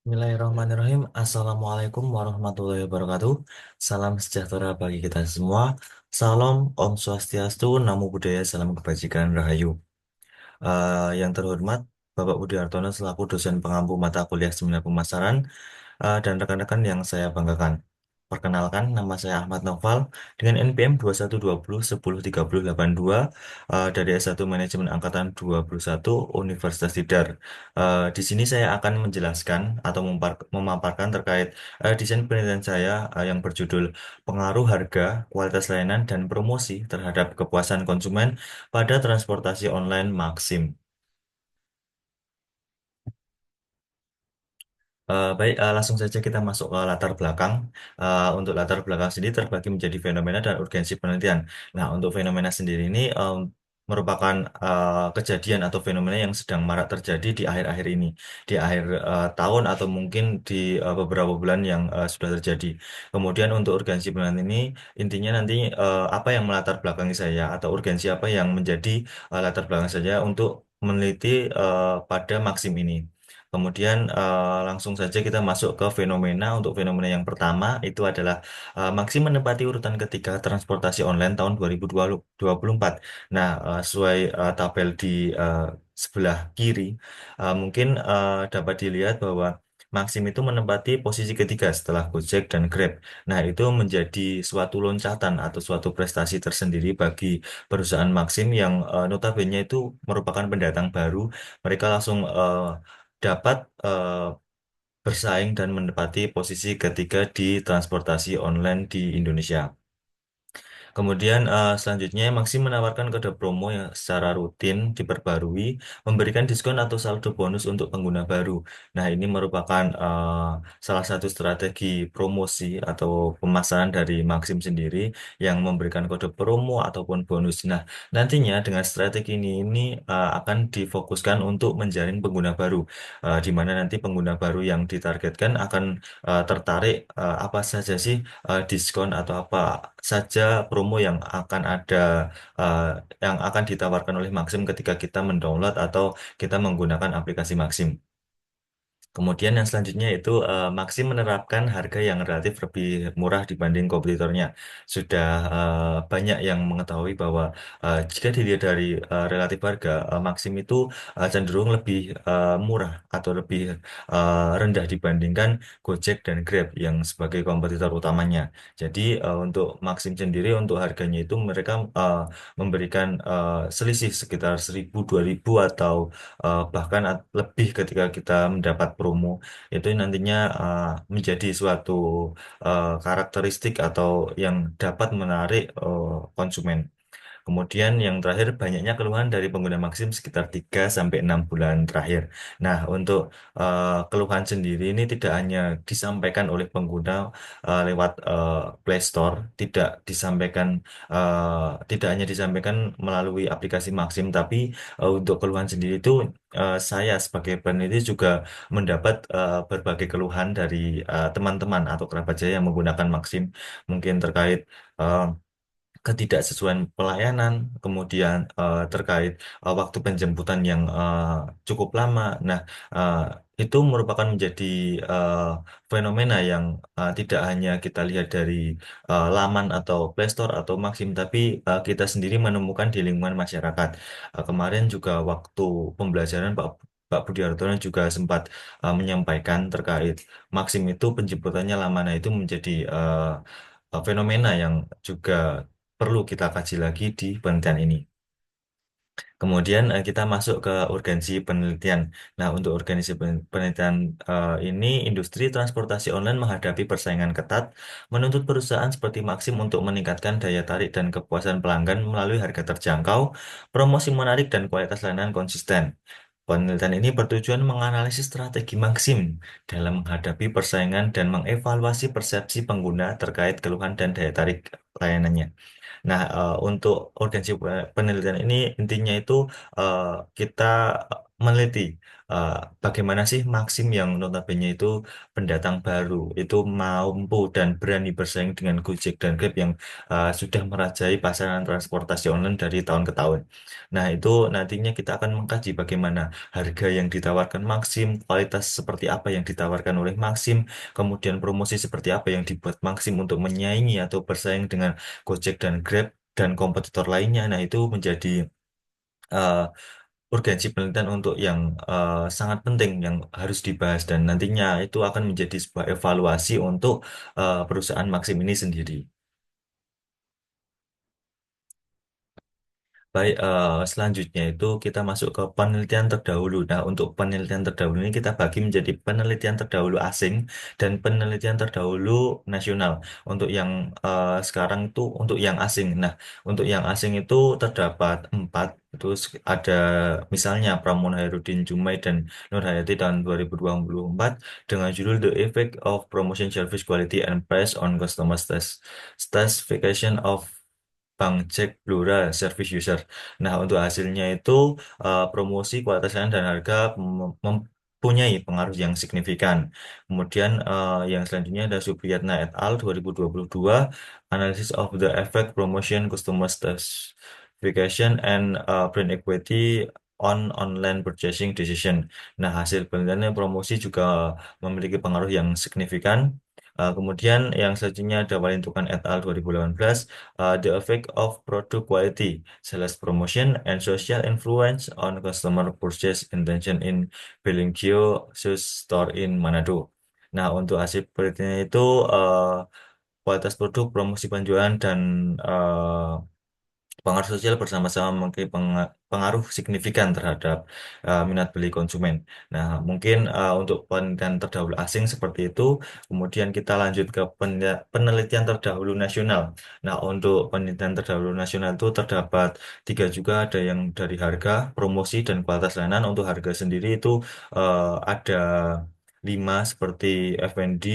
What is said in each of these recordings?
Bismillahirrahmanirrahim. Assalamualaikum warahmatullahi wabarakatuh. Salam sejahtera bagi kita semua. Salam Om Swastiastu, Namo Buddhaya, Salam Kebajikan, Rahayu. Yang terhormat, Bapak Budi Hartono selaku dosen pengampu mata kuliah Seminar Pemasaran dan rekan-rekan yang saya banggakan. Perkenalkan, nama saya Ahmad Noval dengan NPM 2120103082 dari S1 Manajemen Angkatan 21 Universitas Tidar. Di sini saya akan menjelaskan atau memaparkan terkait desain penelitian saya yang berjudul Pengaruh Harga, Kualitas Layanan, dan Promosi terhadap Kepuasan Konsumen pada Transportasi Online Maxim. Baik, langsung saja kita masuk ke latar belakang. Untuk latar belakang sendiri terbagi menjadi fenomena dan urgensi penelitian. Nah, untuk fenomena sendiri ini merupakan kejadian atau fenomena yang sedang marak terjadi di akhir-akhir ini, di akhir tahun atau mungkin di beberapa bulan yang sudah terjadi. Kemudian untuk urgensi penelitian ini, intinya nanti apa yang melatar belakangi saya atau urgensi apa yang menjadi latar belakang saya untuk meneliti pada Maxim ini. Kemudian langsung saja kita masuk ke fenomena. Untuk fenomena yang pertama itu adalah Maxim menempati urutan ketiga transportasi online tahun 2024. Nah, sesuai tabel di sebelah kiri, mungkin dapat dilihat bahwa Maxim itu menempati posisi ketiga setelah Gojek dan Grab. Nah, itu menjadi suatu loncatan atau suatu prestasi tersendiri bagi perusahaan Maxim yang notabene itu merupakan pendatang baru. Mereka langsung dapat bersaing dan menempati posisi ketiga di transportasi online di Indonesia. Kemudian selanjutnya Maxim menawarkan kode promo yang secara rutin diperbarui, memberikan diskon atau saldo bonus untuk pengguna baru. Nah, ini merupakan salah satu strategi promosi atau pemasaran dari Maxim sendiri yang memberikan kode promo ataupun bonus. Nah, nantinya dengan strategi ini akan difokuskan untuk menjaring pengguna baru, di mana nanti pengguna baru yang ditargetkan akan tertarik apa saja sih diskon atau apa saja promo yang akan ada eh, yang akan ditawarkan oleh Maxim ketika kita mendownload atau kita menggunakan aplikasi Maxim. Kemudian yang selanjutnya itu Maxim menerapkan harga yang relatif lebih murah dibanding kompetitornya. Sudah banyak yang mengetahui bahwa jika dilihat dari relatif harga, Maxim itu cenderung lebih murah atau lebih rendah dibandingkan Gojek dan Grab yang sebagai kompetitor utamanya. Jadi untuk Maxim sendiri untuk harganya itu mereka memberikan selisih sekitar 1.000 2.000 atau bahkan lebih ketika kita mendapat promo itu nantinya menjadi suatu karakteristik atau yang dapat menarik konsumen. Kemudian yang terakhir banyaknya keluhan dari pengguna Maxim sekitar 3 sampai 6 bulan terakhir. Nah, untuk keluhan sendiri ini tidak hanya disampaikan oleh pengguna lewat Play Store, tidak hanya disampaikan melalui aplikasi Maxim, tapi untuk keluhan sendiri itu saya sebagai peneliti juga mendapat berbagai keluhan dari teman-teman atau kerabat saya yang menggunakan Maxim, mungkin terkait eh, ketidaksesuaian pelayanan, kemudian terkait waktu penjemputan yang cukup lama. Nah, eh, itu merupakan menjadi eh, fenomena yang tidak hanya kita lihat dari laman atau Play Store atau Maxim, tapi kita sendiri menemukan di lingkungan masyarakat. Kemarin juga waktu pembelajaran Pak Budi Hartono juga sempat menyampaikan terkait Maxim itu penjemputannya lama. Nah, itu menjadi fenomena yang juga perlu kita kaji lagi di penelitian ini. Kemudian kita masuk ke urgensi penelitian. Nah, untuk urgensi penelitian ini, industri transportasi online menghadapi persaingan ketat, menuntut perusahaan seperti Maxim untuk meningkatkan daya tarik dan kepuasan pelanggan melalui harga terjangkau, promosi menarik, dan kualitas layanan konsisten. Penelitian ini bertujuan menganalisis strategi Maxim dalam menghadapi persaingan dan mengevaluasi persepsi pengguna terkait keluhan dan daya tarik layanannya. Nah, untuk urgensi penelitian ini intinya itu kita meneliti uh, bagaimana sih Maxim yang notabene itu pendatang baru itu mampu dan berani bersaing dengan Gojek dan Grab yang sudah merajai pasaran transportasi online dari tahun ke tahun. Nah, itu nantinya kita akan mengkaji bagaimana harga yang ditawarkan Maxim, kualitas seperti apa yang ditawarkan oleh Maxim, kemudian promosi seperti apa yang dibuat Maxim untuk menyaingi atau bersaing dengan Gojek dan Grab dan kompetitor lainnya. Nah, itu menjadi uh, urgensi penelitian untuk yang sangat penting yang harus dibahas dan nantinya itu akan menjadi sebuah evaluasi untuk perusahaan Maxim ini sendiri. Baik, selanjutnya itu kita masuk ke penelitian terdahulu. Nah, untuk penelitian terdahulu ini kita bagi menjadi penelitian terdahulu asing dan penelitian terdahulu nasional. Untuk yang sekarang itu untuk yang asing. Nah, untuk yang asing itu terdapat empat. Itu ada misalnya Pramono Hairudin Jumai dan Nur Hayati tahun 2024 dengan judul The Effect of Promotion Service Quality and Price on Customer Satisfaction of Bank Jack Blura Service User. Nah, untuk hasilnya itu promosi kualitas layanan dan harga mempunyai pengaruh yang signifikan. Kemudian yang selanjutnya ada Supriyatna et al. 2022 Analysis of the Effect Promotion Customer Satisfaction and Brand Equity on Online Purchasing Decision. Nah, hasil penelitiannya promosi juga memiliki pengaruh yang signifikan. Kemudian yang selanjutnya ada Walintukan et al. 2018 the effect of product quality, sales promotion, and social influence on customer purchase intention in Bellingio Sus Store in Manado. Nah, untuk hasil penelitian itu kualitas produk, promosi penjualan, dan pengaruh sosial bersama-sama memberi pengaruh signifikan terhadap minat beli konsumen. Nah, mungkin untuk penelitian terdahulu asing seperti itu, kemudian kita lanjut ke penelitian terdahulu nasional. Nah, untuk penelitian terdahulu nasional itu terdapat tiga juga, ada yang dari harga, promosi, dan kualitas layanan. Untuk harga sendiri itu ada lima seperti F&D,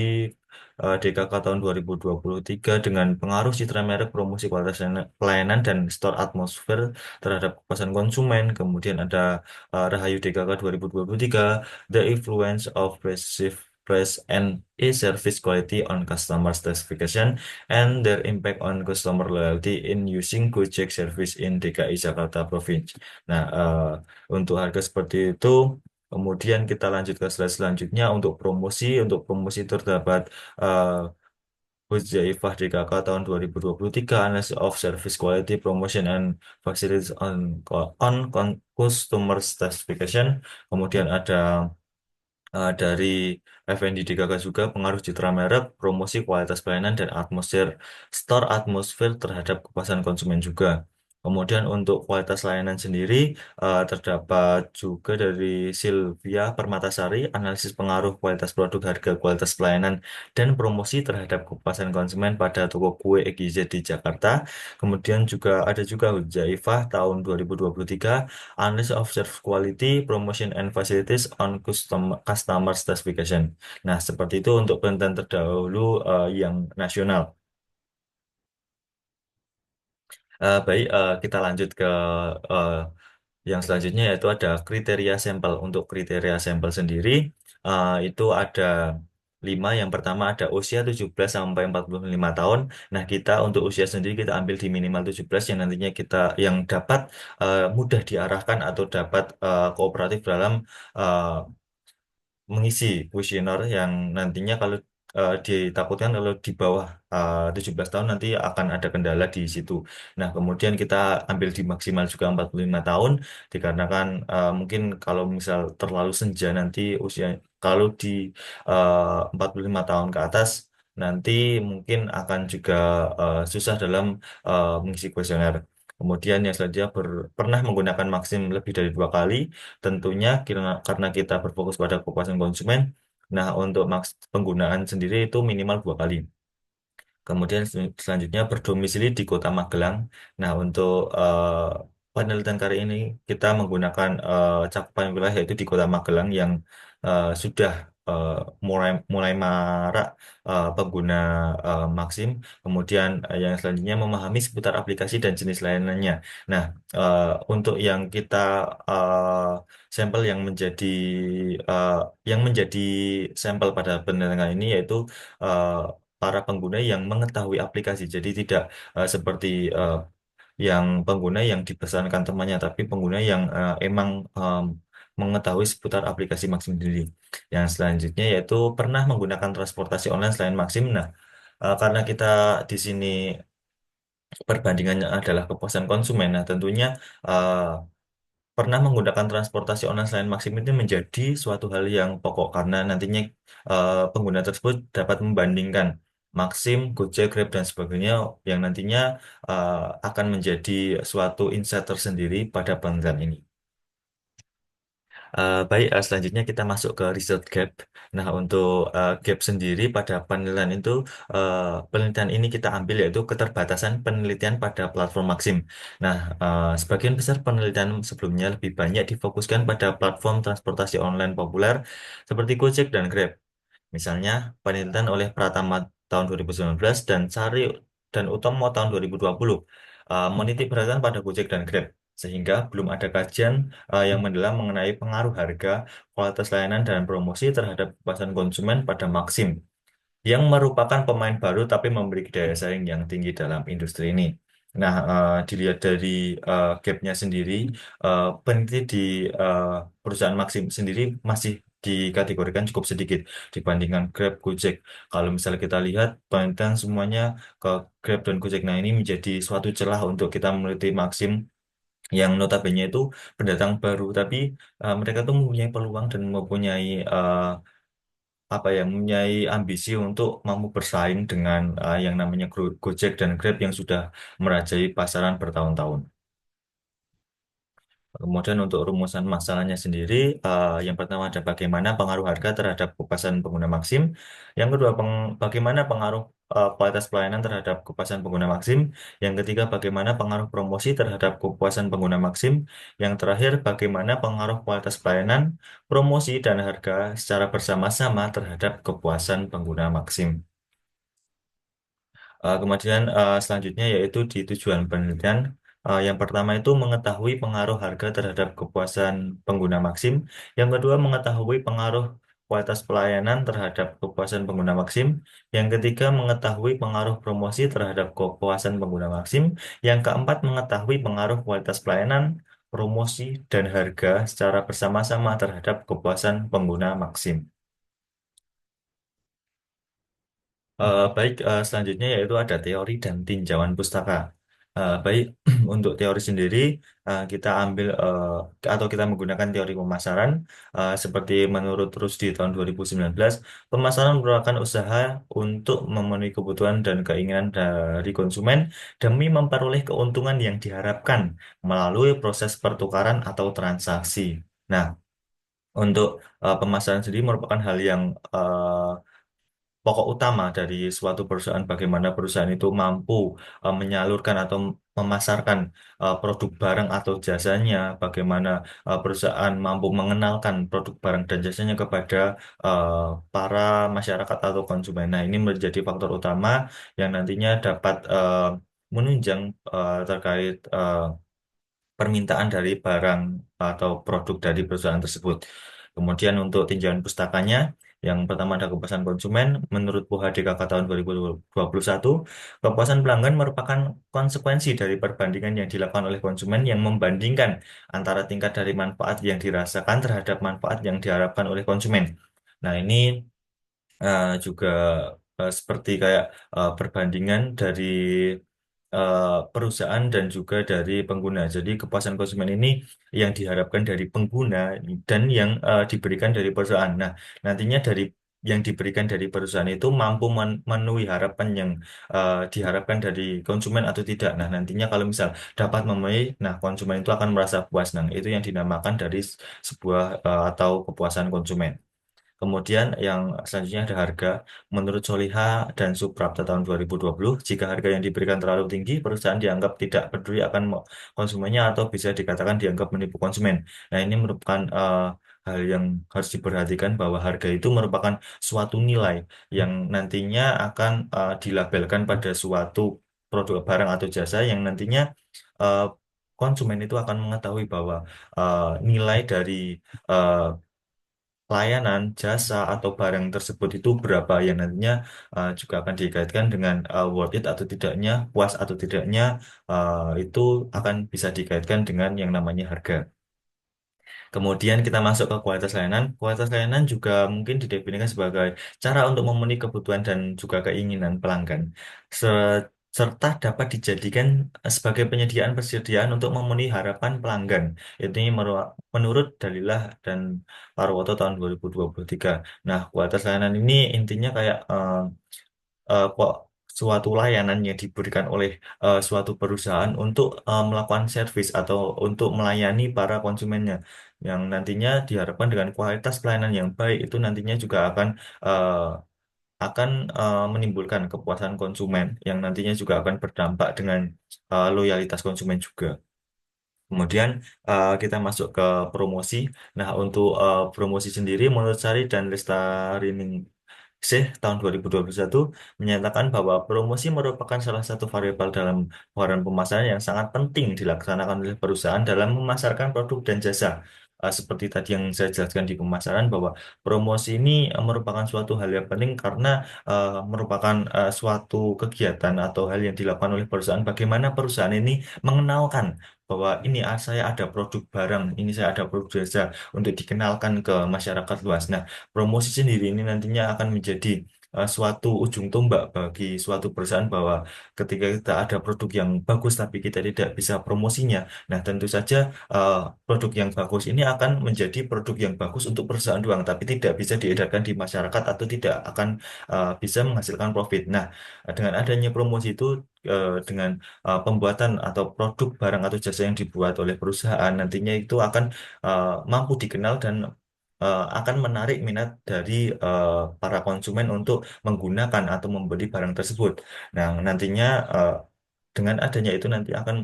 DKK tahun 2023 dengan pengaruh citra merek, promosi kualitas pelayanan dan store atmosfer terhadap kepuasan konsumen. Kemudian ada Rahayu DKK 2023, The Influence of Perceived Price and E-Service Quality on Customer Satisfaction and Their Impact on Customer Loyalty in Using Gojek Service in DKI Jakarta Province. Nah, untuk harga seperti itu. Kemudian kita lanjut ke slide selanjutnya untuk promosi. Untuk promosi terdapat uh, Huzaifah DKK tahun 2023 Analysis of Service Quality Promotion and Facilities on Customer Satisfaction. Kemudian ada dari F&D DKK juga pengaruh citra merek, promosi kualitas pelayanan dan atmosfer store atmosfer terhadap kepuasan konsumen juga. Kemudian untuk kualitas layanan sendiri terdapat juga dari Sylvia Permatasari analisis pengaruh kualitas produk, harga, kualitas pelayanan dan promosi terhadap kepuasan konsumen pada toko kue EGZ di Jakarta. Kemudian juga ada juga Huzaifah tahun 2023 Analysis of Service Quality, Promotion and Facilities on Customer Specification. Nah, seperti itu untuk penelitian terdahulu yang nasional. Baik, kita lanjut ke eh, yang selanjutnya yaitu ada kriteria sampel. Untuk kriteria sampel sendiri itu ada lima. Yang pertama ada usia 17 sampai 45 tahun. Nah, kita untuk usia sendiri kita ambil di minimal 17 yang nantinya kita yang dapat mudah diarahkan atau dapat kooperatif dalam eh, mengisi kuesioner yang nantinya kalau ditakutkan kalau di bawah 17 tahun nanti akan ada kendala di situ. Nah, kemudian kita ambil di maksimal juga 45 tahun dikarenakan mungkin kalau misal terlalu senja nanti usia kalau di 45 tahun ke atas nanti mungkin akan juga susah dalam mengisi kuesioner. Kemudian yang selanjutnya pernah menggunakan maksim lebih dari dua kali. Tentunya karena kita berfokus pada kepuasan konsumen, nah untuk penggunaan sendiri itu minimal dua kali. Kemudian selanjutnya berdomisili di Kota Magelang. Nah, untuk penelitian kali ini kita menggunakan cakupan wilayah yaitu di Kota Magelang yang sudah mulai mulai marak pengguna Maxim, kemudian yang selanjutnya memahami seputar aplikasi dan jenis layanannya. Nah, untuk yang kita sampel eh, yang menjadi sampel pada penelitian ini yaitu eh, para pengguna yang mengetahui aplikasi. Jadi tidak seperti eh, yang pengguna yang dipesankan temannya, tapi pengguna yang emang mengetahui seputar aplikasi Maxim sendiri. Yang selanjutnya yaitu pernah menggunakan transportasi online selain Maxim. Nah, karena kita di sini perbandingannya adalah kepuasan konsumen, nah tentunya eh, pernah menggunakan transportasi online selain Maxim itu menjadi suatu hal yang pokok karena nantinya pengguna tersebut dapat membandingkan Maxim, Gojek, Grab, dan sebagainya yang nantinya akan menjadi suatu insight tersendiri pada penelitian ini. Baik, selanjutnya kita masuk ke result gap. Nah, untuk gap sendiri pada penelitian itu, penelitian ini kita ambil yaitu keterbatasan penelitian pada platform Maxim. Nah, sebagian besar penelitian sebelumnya lebih banyak difokuskan pada platform transportasi online populer seperti Gojek dan Grab. Misalnya, penelitian oleh Pratama tahun 2019 dan Sari dan Utomo tahun 2020 menitik beratkan pada Gojek dan Grab, sehingga belum ada kajian yang mendalam mengenai pengaruh harga, kualitas layanan, dan promosi terhadap kepuasan konsumen pada Maxim yang merupakan pemain baru tapi memiliki daya saing yang tinggi dalam industri ini. Nah, dilihat dari gapnya sendiri, peneliti di eh, perusahaan Maxim sendiri masih dikategorikan cukup sedikit dibandingkan Grab, Gojek. Kalau misalnya kita lihat penelitian semuanya ke Grab dan Gojek, nah ini menjadi suatu celah untuk kita meneliti Maxim yang notabene itu pendatang baru, tapi mereka tuh mempunyai peluang dan mempunyai mempunyai ambisi untuk mampu bersaing dengan yang namanya Gojek dan Grab yang sudah merajai pasaran bertahun-tahun. Kemudian untuk rumusan masalahnya sendiri, yang pertama ada bagaimana pengaruh harga terhadap kepuasan pengguna Maxim. Yang kedua, bagaimana pengaruh kualitas pelayanan terhadap kepuasan pengguna Maxim. Yang ketiga, bagaimana pengaruh promosi terhadap kepuasan pengguna Maxim. Yang terakhir, bagaimana pengaruh kualitas pelayanan, promosi, dan harga secara bersama-sama terhadap kepuasan pengguna Maxim. Kemudian selanjutnya yaitu di tujuan penelitian. Yang pertama itu mengetahui pengaruh harga terhadap kepuasan pengguna Maxim. Yang kedua mengetahui pengaruh kualitas pelayanan terhadap kepuasan pengguna Maxim. Yang ketiga mengetahui pengaruh promosi terhadap kepuasan pengguna Maxim. Yang keempat mengetahui pengaruh kualitas pelayanan, promosi, dan harga secara bersama-sama terhadap kepuasan pengguna Maxim. Baik, selanjutnya yaitu ada teori dan tinjauan pustaka. Baik, untuk teori sendiri, kita ambil atau kita menggunakan teori pemasaran, seperti menurut Rusdi tahun 2019, pemasaran merupakan usaha untuk memenuhi kebutuhan dan keinginan dari konsumen demi memperoleh keuntungan yang diharapkan melalui proses pertukaran atau transaksi. Nah, untuk pemasaran sendiri merupakan hal yang pokok utama dari suatu perusahaan, bagaimana perusahaan itu mampu menyalurkan atau memasarkan produk barang atau jasanya, bagaimana perusahaan mampu mengenalkan produk barang dan jasanya kepada eh, para masyarakat atau konsumen. Nah, ini menjadi faktor utama yang nantinya dapat menunjang terkait permintaan dari barang atau produk dari perusahaan tersebut. Kemudian untuk tinjauan pustakanya, yang pertama ada kepuasan konsumen. Menurut PUHDKK tahun 2021, kepuasan pelanggan merupakan konsekuensi dari perbandingan yang dilakukan oleh konsumen yang membandingkan antara tingkat dari manfaat yang dirasakan terhadap manfaat yang diharapkan oleh konsumen. Nah, ini juga seperti kayak perbandingan dari perusahaan dan juga dari pengguna. Jadi kepuasan konsumen ini yang diharapkan dari pengguna dan yang diberikan dari perusahaan. Nah, nantinya dari yang diberikan dari perusahaan itu mampu memenuhi harapan yang diharapkan dari konsumen atau tidak. Nah, nantinya kalau misal dapat memenuhi, nah konsumen itu akan merasa puas. Nah, itu yang dinamakan dari sebuah atau kepuasan konsumen. Kemudian yang selanjutnya ada harga. Menurut Soliha dan Suprapta tahun 2020, jika harga yang diberikan terlalu tinggi, perusahaan dianggap tidak peduli akan konsumennya atau bisa dikatakan dianggap menipu konsumen. Nah, ini merupakan hal yang harus diperhatikan bahwa harga itu merupakan suatu nilai yang nantinya akan dilabelkan pada suatu produk barang atau jasa yang nantinya eh, konsumen itu akan mengetahui bahwa nilai dari eh, layanan, jasa, atau barang tersebut itu berapa yang nantinya juga akan dikaitkan dengan worth it atau tidaknya, puas atau tidaknya, itu akan bisa dikaitkan dengan yang namanya harga. Kemudian kita masuk ke kualitas layanan. Kualitas layanan juga mungkin didefinisikan sebagai cara untuk memenuhi kebutuhan dan juga keinginan pelanggan, serta dapat dijadikan sebagai persediaan untuk memenuhi harapan pelanggan. Ini menurut Dalilah dan Parwoto tahun 2023. Nah, kualitas layanan ini intinya kayak kok suatu layanan yang diberikan oleh suatu perusahaan untuk melakukan servis atau untuk melayani para konsumennya yang nantinya diharapkan dengan kualitas pelayanan yang baik itu nantinya juga eh, akan menimbulkan kepuasan konsumen yang nantinya juga akan berdampak dengan loyalitas konsumen juga. Kemudian kita masuk ke promosi. Nah, untuk promosi sendiri menurut Sari dan Lestari tahun 2021 menyatakan bahwa promosi merupakan salah satu variabel dalam pengeluaran pemasaran yang sangat penting dilaksanakan oleh perusahaan dalam memasarkan produk dan jasa. Seperti tadi yang saya jelaskan di pemasaran bahwa promosi ini merupakan suatu hal yang penting karena merupakan suatu kegiatan atau hal yang dilakukan oleh perusahaan. Bagaimana perusahaan ini mengenalkan bahwa ini saya ada produk barang, ini saya ada produk jasa untuk dikenalkan ke masyarakat luas. Nah, promosi sendiri ini nantinya akan menjadi suatu ujung tombak bagi suatu perusahaan bahwa ketika kita ada produk yang bagus tapi kita tidak bisa promosinya, nah tentu saja uh, produk yang bagus ini akan menjadi produk yang bagus untuk perusahaan doang, tapi tidak bisa diedarkan di masyarakat atau tidak akan bisa menghasilkan profit. Nah, dengan adanya promosi itu dengan pembuatan atau produk barang atau jasa yang dibuat oleh perusahaan nantinya itu akan mampu dikenal dan akan menarik minat dari para konsumen untuk menggunakan atau membeli barang tersebut. Nah, nantinya dengan adanya itu nanti akan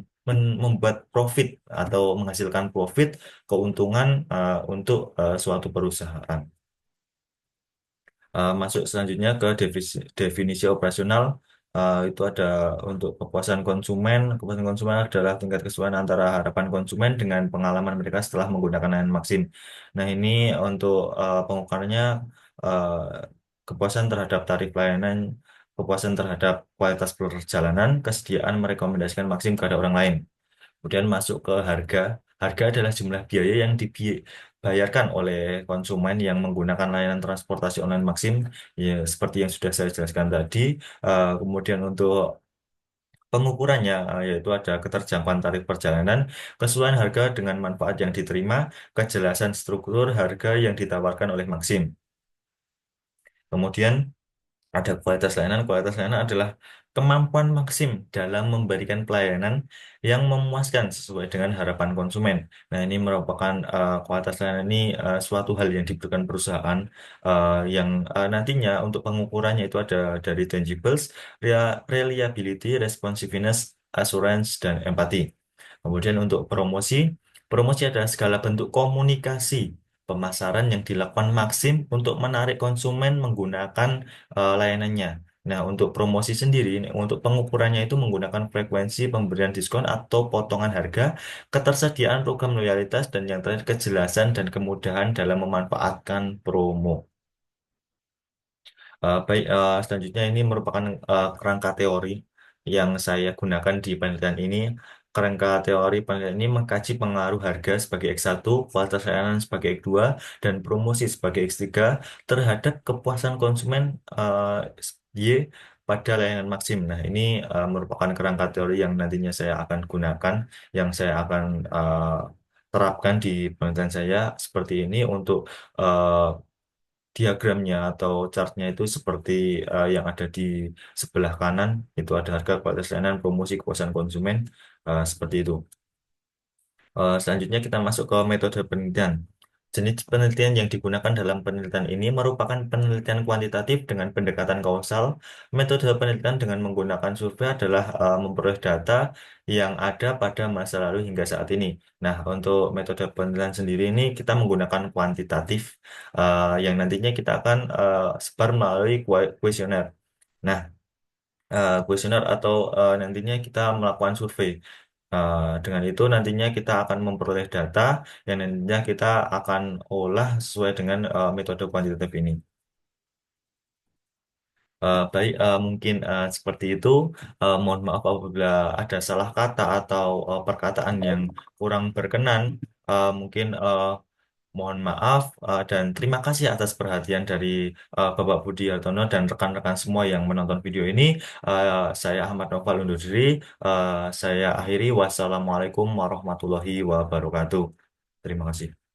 membuat profit atau menghasilkan profit keuntungan untuk suatu perusahaan. Masuk selanjutnya ke definisi operasional. Itu ada untuk kepuasan konsumen. Kepuasan konsumen adalah tingkat kesesuaian antara harapan konsumen dengan pengalaman mereka setelah menggunakan layanan Maxim. Nah, ini untuk pengukurannya uh, kepuasan terhadap tarif layanan, kepuasan terhadap kualitas perjalanan, kesediaan merekomendasikan Maxim kepada orang lain. Kemudian masuk ke harga. Harga adalah jumlah biaya yang dibayarkan oleh konsumen yang menggunakan layanan transportasi online Maxim, ya, seperti yang sudah saya jelaskan tadi. Kemudian untuk pengukurannya, yaitu ada keterjangkauan tarif perjalanan, kesesuaian harga dengan manfaat yang diterima, kejelasan struktur harga yang ditawarkan oleh Maxim. Kemudian ada kualitas layanan. Kualitas layanan adalah kemampuan Maxim dalam memberikan pelayanan yang memuaskan sesuai dengan harapan konsumen. Nah, ini merupakan kualitas layanan ini suatu hal yang diberikan perusahaan yang nantinya untuk pengukurannya itu ada dari tangibles, reliability, responsiveness, assurance, dan empati. Kemudian untuk promosi, promosi adalah segala bentuk komunikasi pemasaran yang dilakukan Maxim untuk menarik konsumen menggunakan layanannya. Nah, untuk promosi sendiri, ini untuk pengukurannya itu menggunakan frekuensi pemberian diskon atau potongan harga, ketersediaan program loyalitas, dan yang terakhir kejelasan dan kemudahan dalam memanfaatkan promo. Baik, selanjutnya ini merupakan kerangka teori yang saya gunakan di penelitian ini. Kerangka teori penelitian ini mengkaji pengaruh harga sebagai X1, kualitas layanan sebagai X2, dan promosi sebagai X3 terhadap kepuasan konsumen Y pada layanan Maxim. Nah, ini merupakan kerangka teori yang nantinya saya akan gunakan, yang saya akan terapkan di penelitian saya seperti ini untuk eh, diagramnya atau chartnya itu seperti yang ada di sebelah kanan itu ada harga kualitas layanan promosi kepuasan konsumen seperti itu. Selanjutnya kita masuk ke metode penelitian. Jenis penelitian yang digunakan dalam penelitian ini merupakan penelitian kuantitatif dengan pendekatan kausal. Metode penelitian dengan menggunakan survei adalah memperoleh data yang ada pada masa lalu hingga saat ini. Nah, untuk metode penelitian sendiri ini kita menggunakan kuantitatif yang nantinya kita akan sebar melalui kuesioner. Nah, kuesioner atau nantinya kita melakukan survei. Dengan itu nantinya kita akan memperoleh data yang nantinya kita akan olah sesuai dengan metode kuantitatif ini. Baik, mungkin seperti itu. Mohon maaf apabila ada salah kata atau perkataan yang kurang berkenan. Mungkin mohon maaf dan terima kasih atas perhatian dari Bapak Budi Hartono dan rekan-rekan semua yang menonton video ini. Saya Ahmad Noval undur diri. Saya akhiri. Wassalamualaikum warahmatullahi wabarakatuh. Terima kasih.